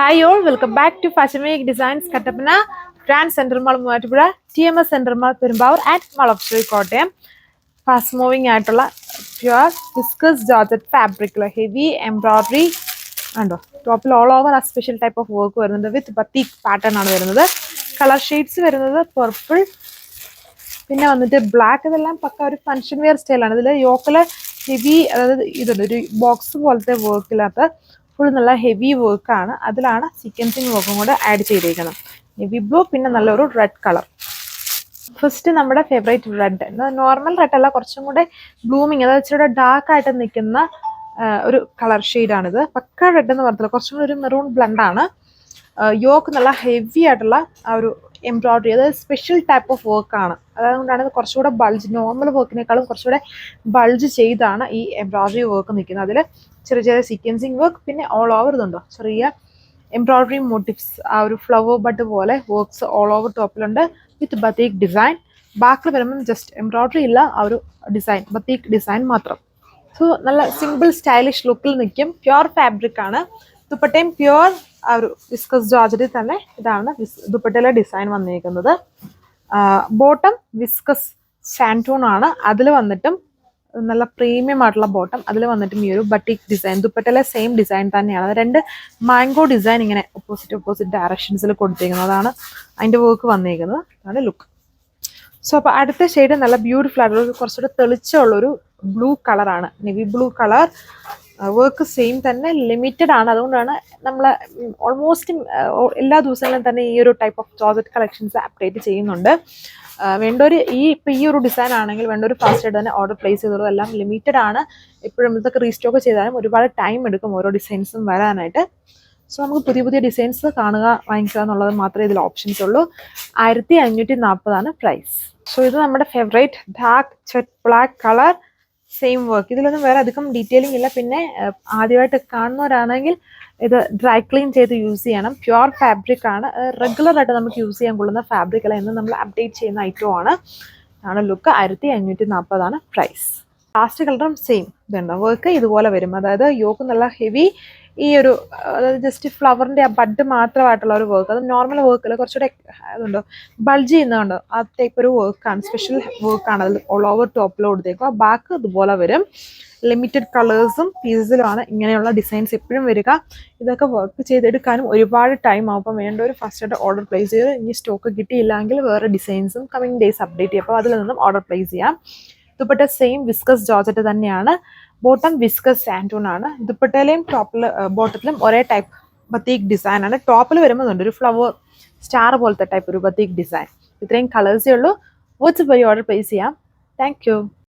Hi all, welcome back to Fashion Week Designs Kattapana, Grand Center Mall Muvattupuzha, TMS Center Mall Perumbavoor and Mall of Shri Kottayam. Fast moving ആയിട്ടുള്ള pure viscose georgette fabric heavy embroidery ഉണ്ടോ ടോപ്പിൽ all over ആ special type of work വരുന്നുണ്ട് വിത്ത് ബത്തീക് pattern ആണ് വരുന്നത്. Colour shades വരുന്നത് purple പിന്നെ വന്നിട്ട് ബ്ലാക്ക്. ഇതെല്ലാം പക്ക ഒരു ഫംഗ്ഷൻ വെയർ സ്റ്റൈലാണ്. ഇതിൽ യോക്കില് ഹെവി അതായത് ഇതുണ്ട് ഒരു ബോക്സ് പോലത്തെ വർക്കില്ലാത്ത ഫുൾ നല്ല ഹെവി വർക്കാണ്. അതിലാണ് സീക്വൻസിങ് വർക്കും കൂടെ ആഡ് ചെയ്തേക്കുന്നത്. നേവി ബ്ലൂ പിന്നെ നല്ലൊരു റെഡ് കളർ. ഫസ്റ്റ് നമ്മുടെ ഫേവറേറ്റ് റെഡ്, നോർമൽ റെഡ് അല്ല, കുറച്ചും കൂടെ ബ്ലൂമിങ് അതായത് ഇച്ചിരി ഡാർക്ക് ആയിട്ട് നിൽക്കുന്ന ഒരു കളർ ഷെയ്ഡാണിത്. പക്ക റെഡ് എന്ന് പറഞ്ഞില്ല, കുറച്ചും കൂടി ഒരു മെറൂൺ ബ്ലണ്ടാണ്. യോക്ക് നല്ല ഹെവി ആയിട്ടുള്ള ആ ഒരു എംബ്രോയിഡറി, അതായത് സ്പെഷ്യൽ ടൈപ്പ് ഓഫ് വർക്കാണ്. അതുകൊണ്ടാണ് ഇത് കുറച്ചുകൂടെ ബൾജ്, നോർമൽ വർക്കിനേക്കാളും കുറച്ചുകൂടെ ബൾജ് ചെയ്താണ് ഈ എംബ്രോയിഡറി വർക്ക് നിൽക്കുന്നത്. അതിൽ ചെറിയ ചെറിയ സീക്വൻസിങ് വർക്ക് പിന്നെ ഓൾ ഓവർ ഇതുണ്ടോ ചെറിയ എംബ്രോയിഡറി മോട്ടിവ്സ്, ആ ഒരു ഫ്ലവർ ബഡ് പോലെ വർക്ക്സ് ഓൾ ഓവർ ടോപ്പിലുണ്ട് വിത്ത് ബത്തീക് ഡിസൈൻ. ബാക്കിൽ വരുമ്പം ജസ്റ്റ് എംബ്രോയിഡറി ഇല്ല, ആ ഒരു ഡിസൈൻ ബത്തീക് ഡിസൈൻ മാത്രം. സോ നല്ല സിമ്പിൾ സ്റ്റൈലിഷ് ലുക്കിൽ നിൽക്കും. പ്യുവർ ഫാബ്രിക് ആണ്. ദുപ്പട്ടയും പ്യുവർ ആ ഒരു വിസ്കസ് ജോർജറ്റിൽ തന്നെ ഇതാണ് ദുപ്പട്ടയിലെ ഡിസൈൻ വന്നിരിക്കുന്നത്. ബോട്ടം വിസ്കസ് സാൻറ്റൂൺ ആണ്. അതിൽ വന്നിട്ടും നല്ല പ്രീമിയം ആയിട്ടുള്ള ബോട്ടം, അതിൽ വന്നിട്ടും ഈ ഒരു ബട്ടിക് ഡിസൈൻ ദുപ്പട്ടയിലെ സെയിം ഡിസൈൻ തന്നെയാണ്. അത് രണ്ട് മാംഗോ ഡിസൈൻ ഇങ്ങനെ ഓപ്പോസിറ്റ് ഡയറക്ഷൻസിൽ കൊടുത്തിരിക്കുന്നത്. അതാണ് അതിൻ്റെ വർക്ക് വന്നിരിക്കുന്നത്. അതാണ് ലുക്ക്. സോ അപ്പോൾ അടുത്ത ഷെയ്ഡ് നല്ല ബ്യൂട്ടിഫുൾ ആയിട്ടുള്ള കുറച്ചുകൂടെ തെളിച്ചുള്ളൊരു ബ്ലൂ കളറാണ്. Navy blue colour. Work same തന്നെ, ലിമിറ്റഡ് ആണ്. അതുകൊണ്ടാണ് നമ്മൾ ഓൾമോസ്റ്റ് എല്ലാ ദിവസങ്ങളിലും തന്നെ ഈ ഒരു type of georgette collections update ചെയ്യുന്നുണ്ട്. വേണ്ടൊരു ഇപ്പം ഈ ഒരു ഡിസൈൻ ആണെങ്കിൽ വേണ്ടൊരു ഫാസ്റ്റ് ആയിട്ട് തന്നെ ഓർഡർ പ്ലേസ് ചെയ്തോളൂ. എല്ലാം ലിമിറ്റഡ് ആണ്. എപ്പോഴും ഇതൊക്കെ റീസ്റ്റോക്ക് ചെയ്താലും ഒരുപാട് ടൈം എടുക്കും ഓരോ ഡിസൈൻസും വരാനായിട്ട്. സോ നമുക്ക് പുതിയ പുതിയ ഡിസൈൻസ് കാണുക, വാങ്ങിക്കുക എന്നുള്ളത് മാത്രമേ ഇതിൽ ഓപ്ഷൻസ് ഉള്ളൂ. 1540 പ്രൈസ്. സോ ഇത് നമ്മുടെ favourite dark jet black colour, same work. ഇതിലൊന്നും വേറെ അധികം ഡീറ്റെയിലിംഗ് ഇല്ല. പിന്നെ ആദ്യമായിട്ട് കാണുന്നവരാണെങ്കിൽ ഇത് ഡ്രൈ ക്ലീൻ ചെയ്ത് യൂസ് ചെയ്യണം. പ്യുവർ ഫാബ്രിക് ആണ്. റെഗുലറായിട്ട് നമുക്ക് യൂസ് ചെയ്യാൻ കൊള്ളുന്ന ഫാബ്രിക് അല്ല, എന്ന് നമ്മൾ അപ്ഡേറ്റ് ചെയ്യുന്ന ഐറ്റമാണ്. ആണ് ലുക്ക്. 1540 പ്രൈസ്. ലാസ്റ്റ് കളറും സെയിം ഇതുണ്ട്. വർക്ക് ഇതുപോലെ വരും. അതായത് യോക്ക് നല്ല ഹെവി, ഈ ഒരു അതായത് ജസ്റ്റ് ഫ്ലവറിൻ്റെ ആ ബഡ് മാത്രമായിട്ടുള്ള ഒരു വർക്ക്. അത് നോർമൽ വർക്കിൽ കുറച്ചുകൂടെ അതുണ്ടോ ബൾജ് ചെയ്യുന്നതുണ്ടോ ആ ടൈപ്പ് ഒരു വർക്കാണ്, സ്പെഷ്യൽ വർക്കാണ്. അതിൽ ഓൾ ഓവർ ടോപ്പിൽ കൊടുത്തേക്കുക. ബാക്ക് ഇതുപോലെ വരും. ലിമിറ്റഡ് കളേഴ്സും പീസസിലുമാണ് ഇങ്ങനെയുള്ള ഡിസൈൻസ് എപ്പോഴും വരിക. ഇതൊക്കെ വർക്ക് ചെയ്തെടുക്കാനും ഒരുപാട് ടൈം ആവും. അപ്പം വേണ്ട ഒരു ഫസ്റ്റായിട്ട് ഓർഡർ പ്ലേസ് ചെയ്ത് ഇനി സ്റ്റോക്ക് കിട്ടിയില്ലെങ്കിൽ വേറെ ഡിസൈൻസും കമ്മിങ് ഡേയ്സ് അപ്ഡേറ്റ് ചെയ്യും. അപ്പോൾ അതിൽ നിന്നും ഓർഡർ പ്ലേസ് ചെയ്യാം. ദുപ്പട്ട സെയിം വിസ്കസ് ജോർജറ്റ് തന്നെയാണ്. ബോട്ടം വിസ്കസ് സാൻറ്റൂൺ ആണ്. ദുപ്പട്ടയിലെയും ടോപ്പിൽ ബോട്ടത്തിലും ഒരേ ടൈപ്പ് ബത്തീക് ഡിസൈൻ ആണ്. ടോപ്പിൽ വരുമ്പോഴുണ്ട് ഒരു ഫ്ലവർ സ്റ്റാർ പോലത്തെ ടൈപ്പ് ഒരു ബത്തീക് ഡിസൈൻ. ഇത്രയും കളേഴ്സേ ഉള്ളൂ. വാട്സ്ആപ്പ് വഴി ഓർഡർ പ്ലേസ് ചെയ്യാം. Thank you.